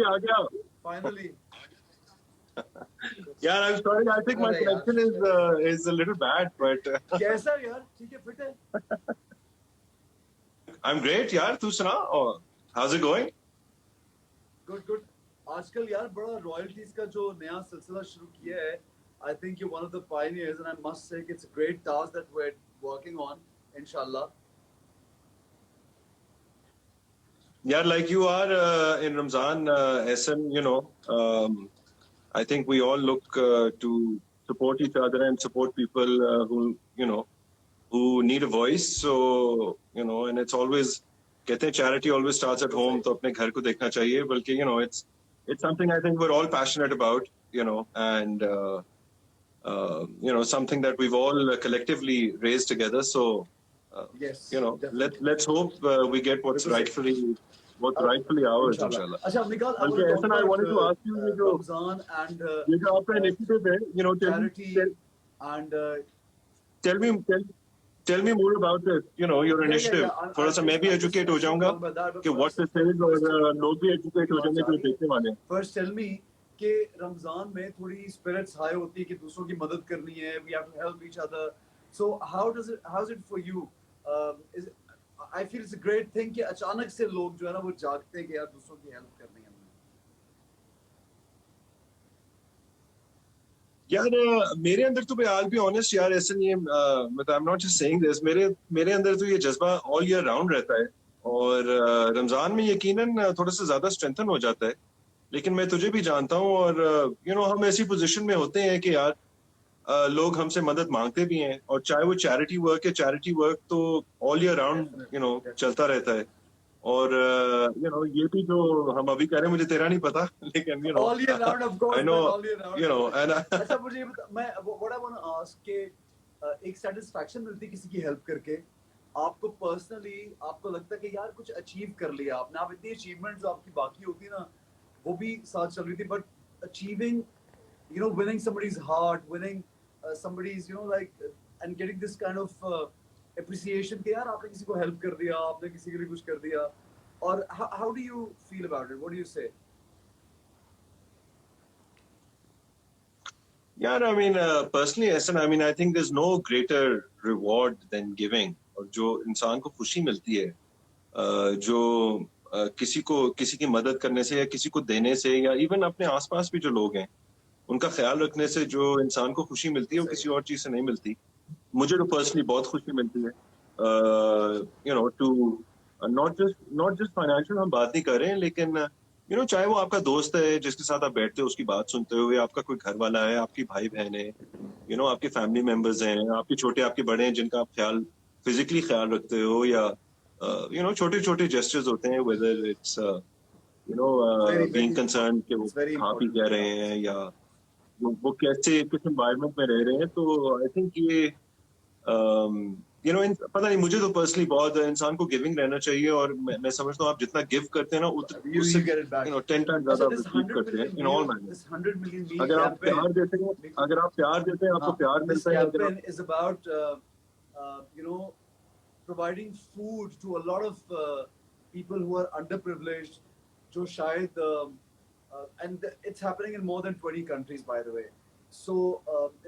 आ गया. Finally. Yeah, I'm sorry. I think my अरे यार, connection is a little bad, but कैसा यार? ठीक है, फिट है. I'm great. यार, तू सुना? Oh, how's it going? Good, good. आजकल यार बड़ा royalties का जो नया सिलसिला शुरू किया है. I think you're one of the pioneers, and I must say it's a great task that we're working on. Inshallah. Yeah, like you are in Ramzan, Ehsan, I think we all look to support each other and support people who need a voice. So, and it's always, कहते हैं charity always starts at home, तो अपने घर को देखना चाहिए. बल्कि, it's something I think we're all passionate about, and, something that we've all collectively raised together. So, Yes. let's hope we get what's rightfully ours, inshallah. अच्छा, Mikal, I बल्कि ऐसा, I wanted to ask you, Ramzan and ये जो आपका initiative है, charity and tell me more about it, your initiative. थोड़ा सा मैं भी educate हो जाऊंगा कि what this is और लोग भी educate हो जाएंगे जो देखने वाले हैं. First tell me कि रमजान में थोड़ी spirits high होती है कि दूसरों की मदद करनी है, we have to help each other. So how's it for you? I feel it's a great thing कि अचानक से लोग जो है ना वो जागते हैं कि यार दूसरों की help करनी है. यार मेरे अंदर तो I'll be honest यार, ऐसा नहीं है, मतलब I'm not just saying this, मेरे अंदर तो ये जज्बा all year round रहता है और रमजान में यकीनन थोड़ा सा ज्यादा स्ट्रेंथन हो जाता है. लेकिन मैं तुझे भी जानता हूँ और हम ऐसी पोजीशन में होते हैं कि यार लोग हमसे मदद मांगते भी हैं और चाहे वो चैरिटी वर्क तो ऑल ईयर राउंड चलता रहता है. और ये भी जो हम अभी कह रहे हैं मुझे तेरा नहीं पता, लेकिन all year round, of course, I know, all year round. and अच्छा, मुझे ये बता, मैं what I want to ask के एक satisfaction मिलती है किसी की help करके. आपको personally आपको लगता है कि यार कुछ achieve कर लिया आपने, आप इतनी achievements जो आपकी बाकी होती ना वो भी साथ चल रही थी, but achieving, winning somebody's heart, winning somebody's, like, and getting this kind of appreciation कि यार आपने किसी को help कर दिया, आपने किसी के लिए कुछ कर दिया. और how do you feel about it? What do you say? Yeah, I mean, personally, Ehsan, I mean, I think there's no greater reward than giving. और जो इंसान को खुशी मिलती है, जो किसी की मदद करने से या किसी को देने से या इवन अपने आसपास भी जो लोग हैं उनका ख्याल रखने से जो इंसान को खुशी मिलती है वो किसी और चीज से नहीं मिलती. मुझे तो पर्सनली बहुत खुशी मिलती है. टू नॉट जस्ट फाइनेंशियल हम बात नहीं कर रहे हैं, लेकिन चाहे वो आपका दोस्त है जिसके साथ आप बैठते हो उसकी बात सुनते हो, या आपका कोई घर वाला है, आपकी भाई बहन है, आपके फैमिली मेंबर्स हैं, आपके छोटे आपके बड़े हैं जिनका आप फिजिकली ख्याल रखते हो, या छोटे छोटे जेस्चर्स होते हैं, वेदर इट्स बीइंग कंसर्न कि वो खा पी कह रहे हैं या वो कैसे किस एनवायरनमेंट में रह रहे हैं. तो आई थिंक ये पता नहीं, मुझे तो पर्सनली बहुत इंसान को गिविंग रहना चाहिए और मैं समझता हूँ आप जितना गिव करते हैं ना उससे 10 टाइम ज्यादा रिसीव करते हैं इन ऑल मैनर. अगर आप प्यार देते हैं आपको प्यार मिलता है. This campaign is about providing food to a lot of people who are underprivileged, जो शायद and it's happening in more than 20 countries, by the way. So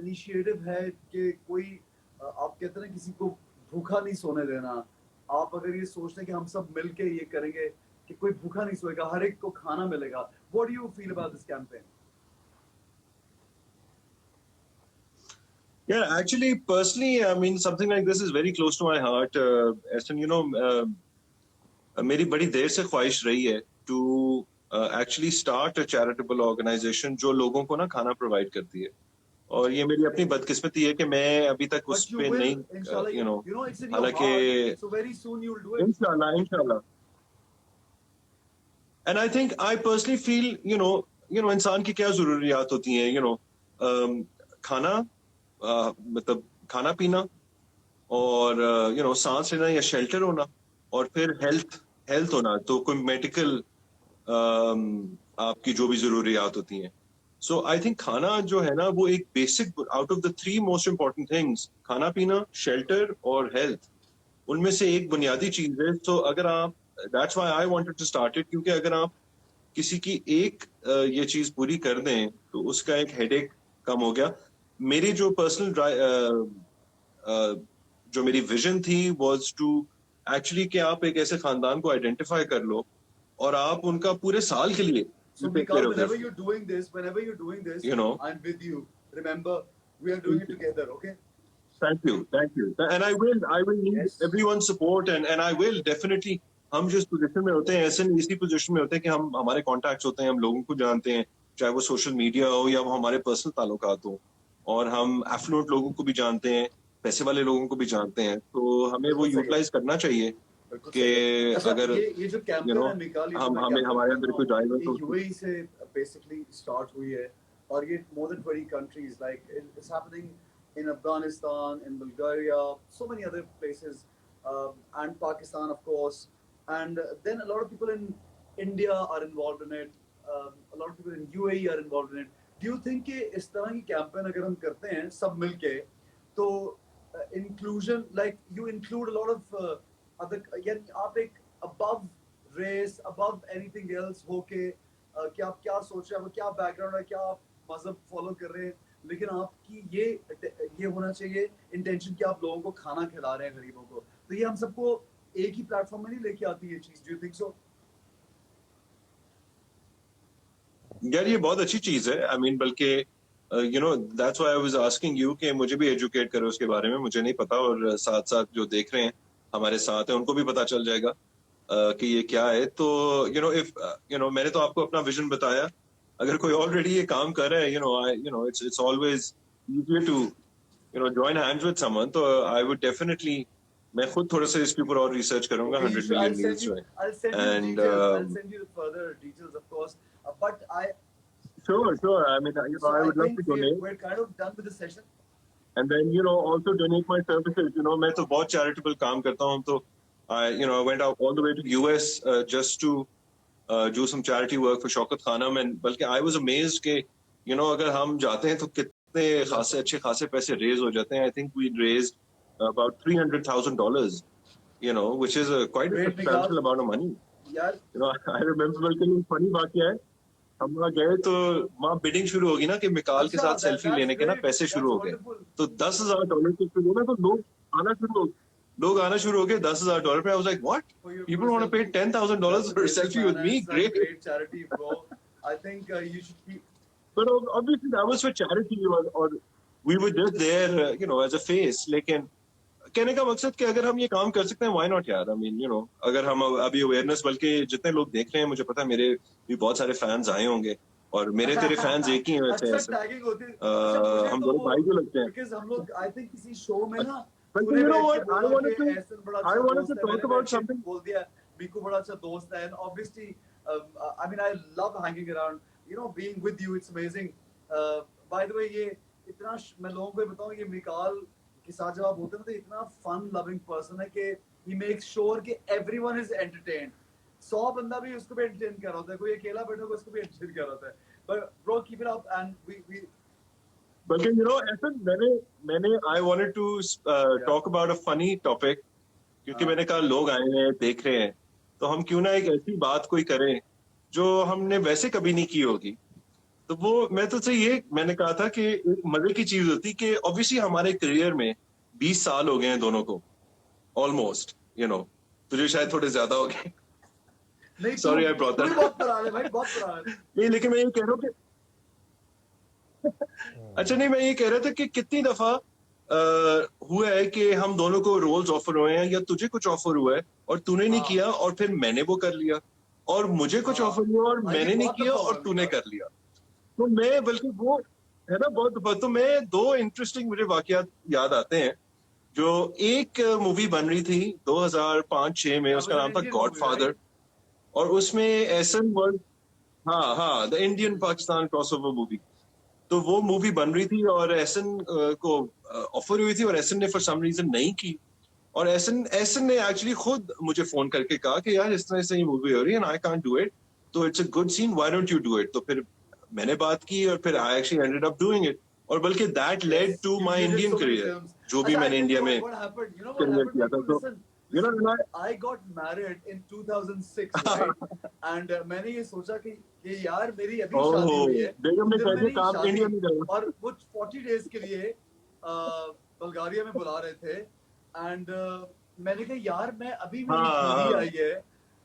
initiative है कि कोई आप कहते हैं किसी को भूखा नहीं सोने देना. आप अगर ये सोचते हैं कि हम सब मिलके ये करेंगे कि कोई भूखा नहीं सोएगा, हर एक को खाना मिलेगा. What do you feel about this campaign? Yeah, actually, personally, I mean, something like this is very close to my heart. Ashton, मेरी बड़ी देर से ख्वाहिश रही है to actually start a charitable organization जो लोगों को ना खाना प्रोवाइड करती है. और ये मेरी अपनी बदकिस्मती है कि मैं अभी तक उस पे नहीं, हालांकि इंशाल्लाह. And I think I personally feel, इंसान की क्या जरूरियात होती हैं, खाना, मतलब खाना पीना और सांस लेना या शेल्टर होना, और फिर हेल्थ होना, तो कोई मेडिकल आपकी जो भी जरूरियात होती हैं. So I think खाना जो है ना वो एक basic, out of the 3 most important things, खाना पीना, शेल्टर और हेल्थ, उनमें से एक बुनियादी चीज है. तो अगर आप, that's why I wanted to start it, क्योंकि अगर आप किसी की एक ये चीज पूरी कर दें तो उसका एक हेडेक कम हो गया। मेरी जो जो मेरी विजन थी वाज टू एक्चुअली कि आप एक ऐसे खानदान को आइडेंटिफाई कर लो और आप उनका पूरे साल के लिए So you take care Mikal, of there whenever you're doing this, you know. I'm with you. Remember, we are doing it together, okay? Thank you. And I will need Yes. everyone's support and I will definitely हम जिस position में होते हैं ऐसे इसी position में होते हैं कि हम हमारे कॉन्टैक्ट्स होते हैं, हम लोगों को जानते हैं, चाहे वो सोशल मीडिया हो या वो हमारे पर्सनल ताल्लुकात हो, और हम एफ्लुएंट लोगों को भी जानते हैं, पैसे वाले लोगों को भी जानते हैं, तो हमें वो बिल्कुल सही है। यूटिलाइज करना चाहिए बिल्कुल कि सही है। अच्छा, अगर ये जो यू कैंपेन नो है मिकाल, ये जो हम मैं हमें कैंपेन हमारे बोल अंदर रहा कोई हूँ, जाएगा ये तो यूएई से बेसिकली स्टार्ट हुई है और ये more than 20 countries, like it's happening in Afghanistan, in Bulgaria, so many other places, and Pakistan of course, and then a lot of people in India are involved in it, a lot of people in UAE are involved in it. Do you think कि इस तरह की campaign अगर हम करते हैं सब मिलके, तो inclusion, like you include a lot of other, यानी आप एक above race, above anything else होके कि आप क्या सोच रहे हैं, क्या बैकग्राउंड है, क्या आप मजहब फॉलो कर रहे हैं, लेकिन आपकी ये होना चाहिए इंटेंशन कि आप लोगों को खाना खिला रहे हैं, गरीबों को, तो ये हम सबको एक ही प्लेटफॉर्म में नहीं लेके आती ये चीज। Do you think so? यार ये बहुत अच्छी चीज है। आई मीन बल्कि you know that's why I was asking you कि मुझे भी एजुकेट करो उसके बारे में, मुझे नहीं पता, और साथ साथ जो देख रहे हैं हमारे साथ हैं उनको भी पता चल जाएगा कि ये क्या है। तो you know if you know मैंने तो आपको अपना विजन बताया, अगर कोई ऑलरेडी ये काम कर रहा है, you know it's always easier to join hands with someone, तो आई वुड डेफिनेटली, मैं खुद थोड़ा सा इसके ऊपर और रिसर्च करूंगा। Okay, 100 मिलियन मील्स जो I'll send you the है and details. I'll send you the further details, of course. But sure, I mean so I I would love think to donate. we're kind of done with the session. And then also donate my services. मैं तो बहुत charitable काम करता हूँ, तो I went out all the way to US just to do some charity work for Shaukat Khanum, and बल्कि I was amazed कि अगर हम जाते हैं तो कितने अच्छे खासे पैसे रेज हो जाते हैं। I think we raised about $300,000, which is quite a Great, substantial Miguel. amount of money. यार I remember बल्कि funny बात क्या है, हम वहाँ गए तो वहाँ बिडिंग शुरू होगी ना कि मिकाल के साथ सेल्फी लेने के ना पैसे शुरू हो गए, तो $10,000 के शुरू ना, तो लोग आना शुरू हो गए $10,000 पे। I was like, what? People want to pay $10,000 for a selfie with me? Great. Great charity, bro. I think you should keep. But obviously that was for charity, or we were just there, as a face. लेकिन कहने का मकसद कि अगर हम ये काम कर सकते हैं, why not यार? I mean, अगर हम अभी अवेयरनेस, बल्कि जितने लोग देख रहे हैं, मुझे पता है मेरे भी बहुत सारे फैंस आए होंगे, और मेरे तेरे फैंस एक ही हैं वैसे ऐसे। टैगिंग होती है। अच्छा, मुझे हम तो दोनों भाई को लगते हैं। because हम लोग आई थिंक किसी शो में ना But पूरे you know बैठ what? के बोला कि ऐसन बड़ा अच्छा I wanted दोस्त to है, talk मैंने about बैठ के something. बोल दिया मीकू बड़ा अच्छा दोस्त है, and obviously I mean I love hanging around, being with you, it's amazing. By the way, ये इतना मैं लोगों को बताऊं, ये मिकाल के साथ जब आप होते हैं ना, तो इतना फन लविंग पर्सन है कि he makes sure कि everyone is entertained. 100 बंदा भी उसको भी एंटरटेन कर रहा होता है, कोई अकेला बैठा होगा उसको भी एंटरटेन कर रहा होता है। But bro, keep it up, and we बल्कि ऐसा मैंने I wanted to talk about a funny topic, क्योंकि मैंने कहा लोग आए हैं देख रहे हैं, तो हम क्यों ना एक ऐसी बात कोई करें जो हमने वैसे कभी नहीं की होगी। तो वो मैं तो ये मैंने कहा था कि एक मजे की चीज होती कि ऑब्वियसली हमारे करियर में 20 साल हो गए हैं दोनों को, ऑलमोस्ट, तुझे शायद थोड़े ज्यादा हो गए। नहीं, Sorry, I brought that. बहुत पुराना है भाई, बहुत पुराना है। नहीं, लेकिन मैं ये कह रहा हूँ कि अच्छा नहीं, मैं ये कह रहा था कि कितनी दफा हुआ है कि हम दोनों को रोल्स ऑफर हुए हैं, या तुझे कुछ ऑफर हुआ है और तूने नहीं किया, और फिर मैंने वो कर लिया, और मुझे कुछ ऑफर हुआ और मैंने नहीं किया और तूने कर लिया। तो मैं बल्कि वो है ना बहुत दफा, तो मैं 2 इंटरेस्टिंग मुझे वाकयात याद आते हैं। जो एक मूवी बन रही थी 2005-6 में, उसका नाम था गॉडफादर, और उसमें एहसन वर्ल्ड, हाँ, the Indian Pakistan crossover movie. तो वो मूवी बन रही थी और एहसन को ऑफर हुई थी, और एहसन ने फॉर सम रीजन नहीं की, और एहसन ने एक्चुअली खुद मुझे फोन करके कहा कि यार इस तरह से ये मूवी हो रही है, आई कांट डू इट, तो it's a good scene, why don't you do it. तो फिर मैंने बात की और फिर I actually ended up doing it, और बल्कि that led to my Indian career, जो भी मैंने इंडिया में करियर किया था। तो You know, when I got married in 2006, right? And मैंने ये सोचा कि ये यार मेरी अभी शादी हुई है, बेगम ने उस दिन कैसे मैंने ये काम शादी इंडिया में करा। और वो 40 डेज के लिए बल्गारिया में बुला रहे थे एंड मैंने कहा यार मैं अभी मेरी बीवी आई है,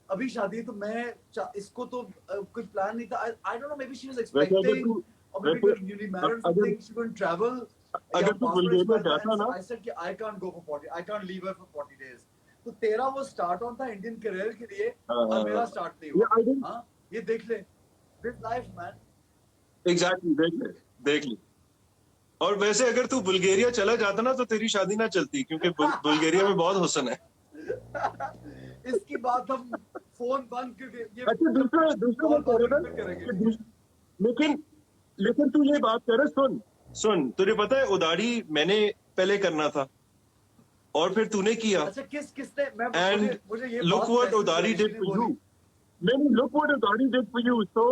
अभी शादी है, तो मैं इसको तो कुछ प्लान नहीं था. I don't know, maybe she was वैसे अगर expecting तू or maybe वैसे newly married or अगर something, she couldn't travel. अगर तू बुल्गारिया जाता ना, I said कि I can't go for 40, I can't leave her for 40 days. तो तेरा वो स्टार्ट ऑन था इंडियन करियर के लिए और मेरा स्टार्ट नहीं हुआ. हाँ, ये देख ले, this life man. एग्जैक्टली देख ले। और वैसे अगर तू बुल्गारिया चला जाता ना तो तेरी शादी ना चलती, क्योंकि बुल्गारिया में बहुत हुस्न है। इसकी बात हम फोन बंद करके ये अच्छा दूसरा मैं कह रहा था करेंगे. लेकिन तू ये बात कर, सुन तुझे पता है उदारी मैंने पहले करना था और फिर तूने किया। अच्छा किसने एंड मुझे ये लुक व्हाट उदारी डिड फॉर यू। नहीं, लुक व्हाट उदारी did for you, so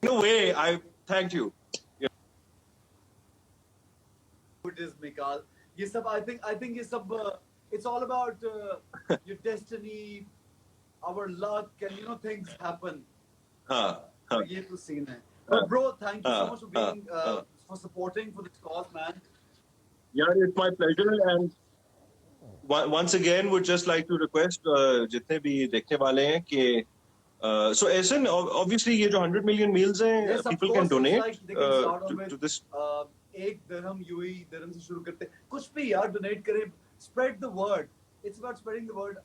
no way I thank you. It is Mikal. ये सब I think ये सब it's all about your destiny, our luck, and you know things happen. हाँ ये तो scene है. But bro, thank you so much for being for supporting for this cause, man. Yeah, it's my pleasure, and once again would just like to request जितने भी देखने वाले हैं कि so Ehsan, obviously ये जो 100 million meals हैं, Yes, of people course, can donate it's like they can start on to with this. 1 dirham UAE dirham से शुरू करते, कुछ भी यार donate करें, spread the word. It's about spreading the word.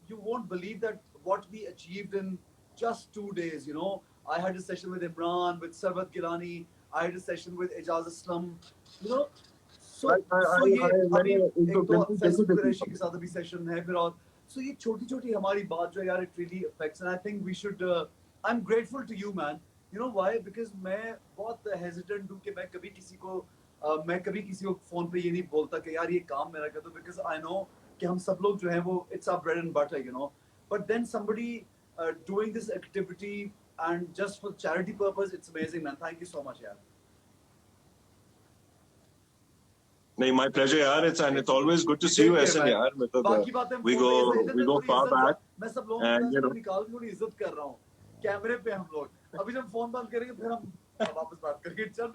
You won't believe that what we achieved in just 2 days. You know, I had a session with Imran, with Sarwat Gilani. I had a session with Ijaz Aslam. You know, so ये अभी एक तो फैसल कुरैशी के साथ अभी session है फिर, और so ये छोटी हमारी बात जो यार it really affects, and I think we should. I'm grateful to you, man. You know why? Because मैं बहुत hesitant हूँ कि मैं कभी किसी को फोन पे ये नहीं बोलता कि यार ये काम मेरा कर दो, because I know कि हम सब लोग जो हैं वो it's our bread and butter, you know. But then somebody doing this activity and just for charity purpose, it's amazing, man. Thank you so much, यार. नहीं, my pleasure यार, it's always good to see you Ehsan यार, बाकी बातें we go far back. मैं सब लोगों को निकाल के थोड़ी इज्जत कर रहा हूँ कैमरे पे हम लोग. अभी जब फोन बंद करेंगे फिर हम वापस बात करेंगे. चल